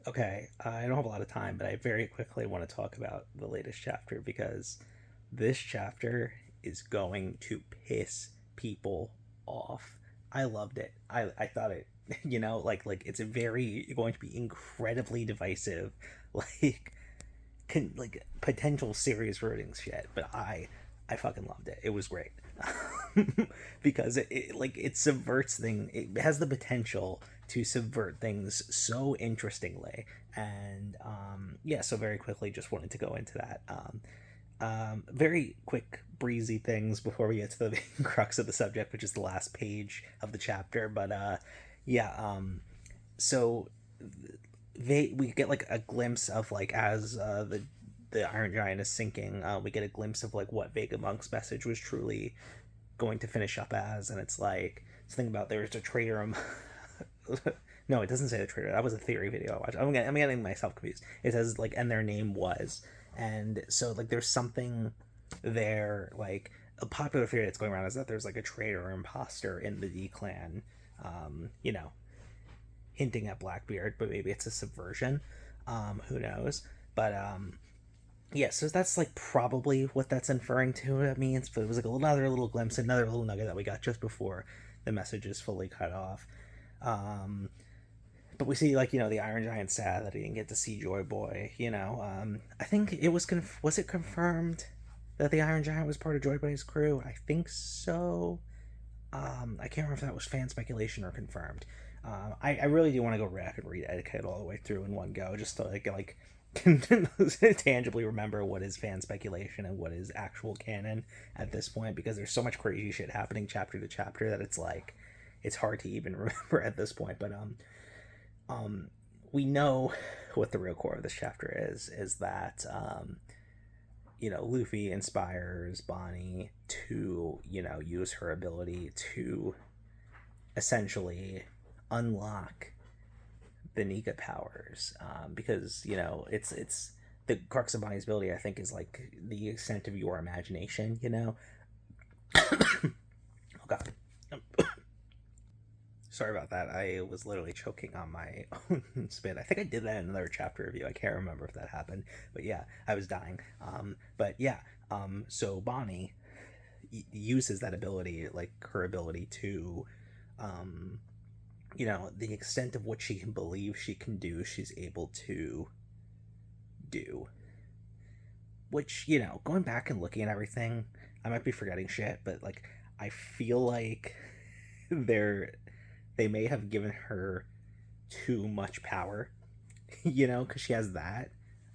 Okay, I don't have a lot of time, but I very quickly want to talk about the latest chapter because this chapter is going to piss people off. I loved it. I thought it, like it's a very going to be incredibly divisive, like like potential serious ratings shit. But I fucking loved it. It was great. Because it subverts thing. It has the potential to subvert things so interestingly. And yeah, so very quickly, just wanted to go into that. Very quick, breezy things before we get to the main crux of the subject, which is the last page of the chapter. But yeah, so we get like a glimpse of like as the Iron Giant is sinking, we get a glimpse of like what Vega Monk's message was truly going to finish up as, and it's like something about there's a traitor. No, it doesn't say the traitor. That was a theory video I watched. I'm getting myself confused. It says like, and their name was, and so like there's something there. Like a popular theory that's going around is that there's like a traitor or imposter in the D clan. You know, hinting at Blackbeard, but maybe it's a subversion. Who knows? But yeah, so that's like probably what that's inferring to. It means, but it was like another little glimpse, another little nugget that we got just before the message is fully cut off. Um, but we see like the Iron Giant sad that he didn't get to see Joy Boy. I think it was it confirmed that the Iron Giant was part of Joy Boy's crew. I think so. I can't remember if that was fan speculation or confirmed. I really do want to go back and read Etiquette all the way through in one go, just to like tangibly remember what is fan speculation and what is actual canon at this point, because there's so much crazy shit happening chapter to chapter that it's like it's hard to even remember at this point. But we know what the real core of this chapter is that Luffy inspires Bonnie to use her ability to essentially unlock the Nika powers, because it's the crux of Bonnie's ability. I think is like the extent of your imagination. Oh god, sorry about that. I was literally choking on my own spit. I think I did that in another chapter review. I can't remember if that happened, but yeah, I was dying. But yeah, so Bonnie uses that ability, like her ability to um, the extent of what she can believe she can do, she's able to do. Which, going back and looking at everything, I might be forgetting shit, but like, I feel like they're they may have given her too much power, because she has that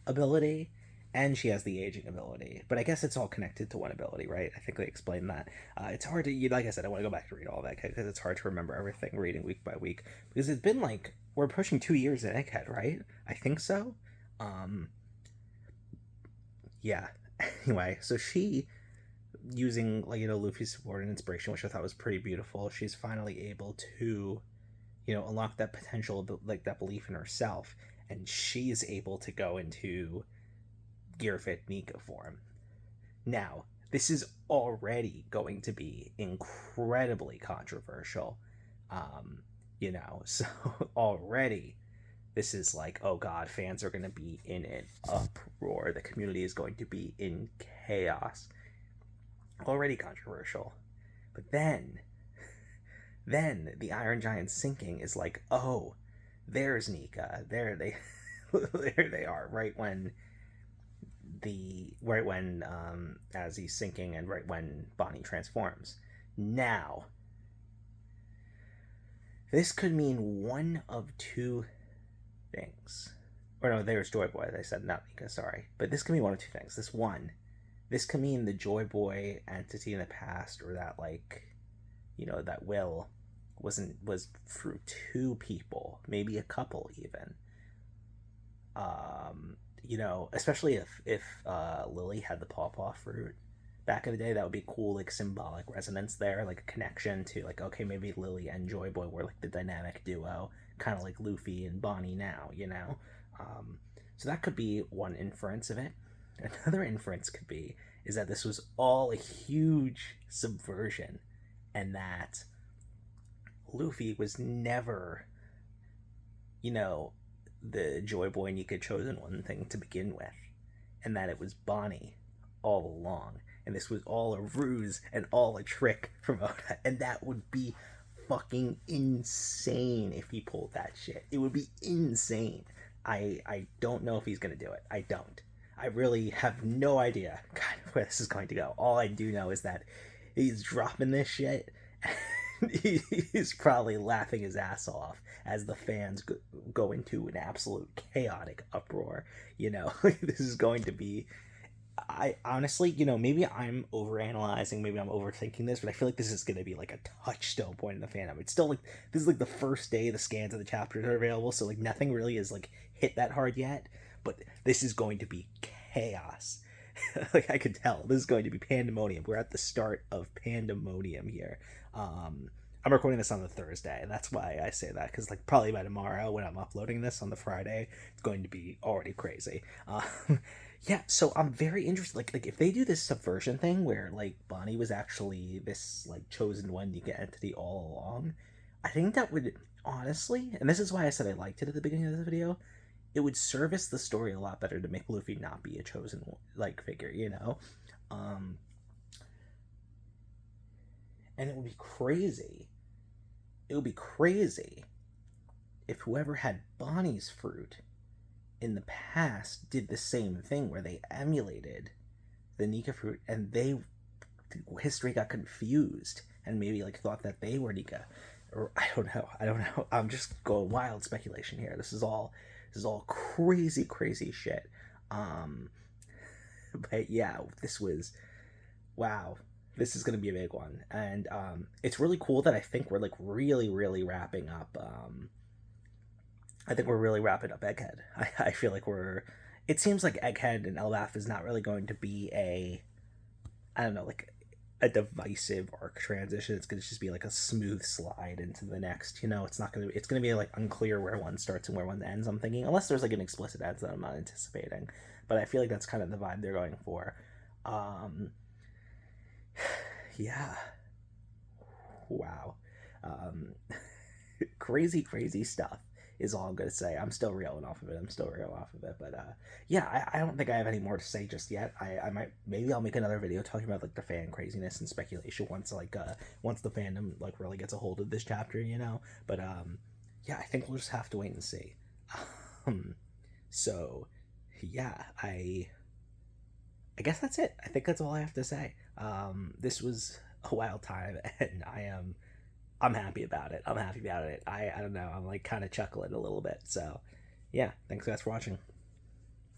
ability and she has the aging ability. But I guess it's all connected to one ability, right? I think they explained that. It's hard to, like I said, I want to go back to read all that because it's hard to remember everything reading week by week, because it's been like we're pushing 2 years in Egghead, right? I think so. Um, yeah. Anyway, so she using like Luffy's support and inspiration, which I thought was pretty beautiful. She's finally able to unlock that potential, like that belief in herself, and she's able to go into Gear Fit Nika form. Now, this is already going to be incredibly controversial. So already this is like, oh god, fans are going to be in an uproar. The community is going to be in chaos. Already controversial. But then the Iron Giant sinking is like, oh, there's Nika. There they there they are, right when as he's sinking and right when Bonnie transforms. Now, this could mean one of two things. Or no, there's Joy Boy, as I said, not Nika, sorry. But this could mean one of two things. This could mean the Joy Boy entity in the past, or that like, that will was through two people, maybe a couple even. Especially if Lily had the pawpaw fruit back in the day, that would be cool, like symbolic resonance there, like a connection to like, okay, maybe Lily and Joy Boy were like the dynamic duo, kind of like Luffy and Bonnie now. So that could be one inference of it. Another inference could be is that this was all a huge subversion, and that Luffy was never, you know, the Joy Boy Nika Chosen One thing to begin with, and that it was Bonnie all along, and this was all a ruse and all a trick from Oda, and that would be fucking insane if he pulled that shit. It would be insane. I don't know if he's gonna do it. I don't. I really have no idea kind of where this is going to go. All I do know is that he's dropping this shit. And he's probably laughing his ass off as the fans go into an absolute chaotic uproar. You know, this is going to be. I honestly, you know, maybe I'm overanalyzing, maybe I'm overthinking this, but I feel like this is going to be like a touchstone point in the fandom. It's still like this is like the first day the scans of the chapters are available, so like nothing really is like hit that hard yet. But this is going to be chaos. Like I could tell, this is going to be pandemonium. We're at the start of pandemonium here. I'm recording this on the Thursday, and that's why I say that, because like probably by tomorrow when I'm uploading this on the Friday, it's going to be already crazy. Yeah, so I'm very interested. Like if they do this subversion thing where like Bonnie was actually this like chosen one to get entity all along, I think that would honestly, and this is why I said I liked it at the beginning of this video, it would service the story a lot better to make Luffy not be a chosen like figure, you know, and it would be crazy. It would be crazy if whoever had Bonnie's fruit in the past did the same thing where they emulated the Nika fruit and history got confused and maybe like thought that they were Nika, or I don't know. I'm just going wild speculation here. This is all crazy shit. But yeah, this was wow. This is going to be a big one, and it's really cool that I think we're like really wrapping up. I think we're really wrapping up Egghead. I feel like it seems like Egghead and Elbaf is not really going to be I don't know, like a divisive arc transition. It's going to just be like a smooth slide into the next, you know, it's going to be like unclear where one starts and where one ends, I'm thinking, unless there's like an explicit end that I'm not anticipating, but I feel like that's kind of the vibe they're going for. Yeah. Wow. Crazy stuff is all I'm gonna say. I'm still reeling off of it. But yeah, I don't think I have any more to say just yet. I might, maybe I'll make another video talking about like the fan craziness and speculation once once the fandom like really gets a hold of this chapter, you know. But yeah, I think we'll just have to wait and see. So yeah, I guess that's it. I think that's all I have to say. This was a wild time, and I'm happy about it. I don't know. I'm like kind of chuckling a little bit. So, yeah, thanks guys for watching.